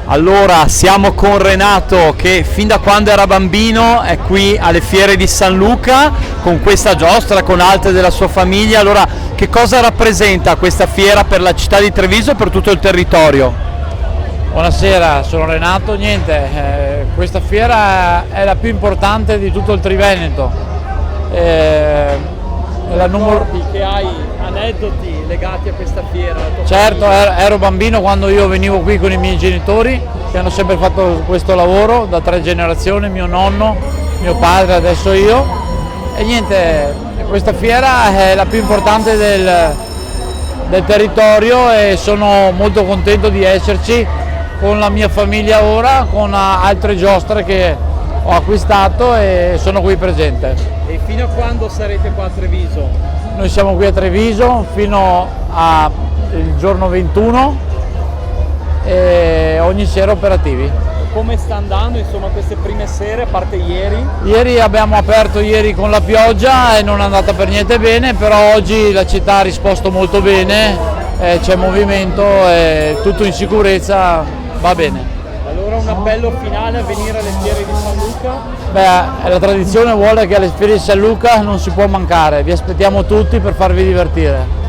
Allora, siamo con Renato che fin da quando era bambino è qui alle fiere di San Luca con questa giostra, con altre della sua famiglia. Allora, che cosa rappresenta questa fiera per la città di Treviso e per tutto il territorio? Buonasera, sono Renato. Questa fiera è la più importante di tutto il Triveneto. È la numero... che hai aneddoti legati a questa fiera? Certo, ero bambino quando io venivo qui con i miei genitori che hanno sempre fatto questo lavoro da 3 generazioni, mio nonno, mio padre, adesso io. Questa fiera è la più importante del territorio e sono molto contento di esserci con la mia famiglia ora, con altre giostre che ho acquistato e sono qui presente. E fino a quando sarete qua a Treviso? Noi siamo qui a Treviso fino al giorno 21 e ogni sera operativi. Come sta andando insomma queste prime sere, a parte ieri? Ieri abbiamo aperto con la pioggia e non è andata per niente bene, però oggi la città ha risposto molto bene, c'è movimento e tutto in sicurezza, va bene. Allora un appello finale a venire alle fiere di San Luca? La tradizione vuole che alle fiere di San Luca non si può mancare, vi aspettiamo tutti per farvi divertire.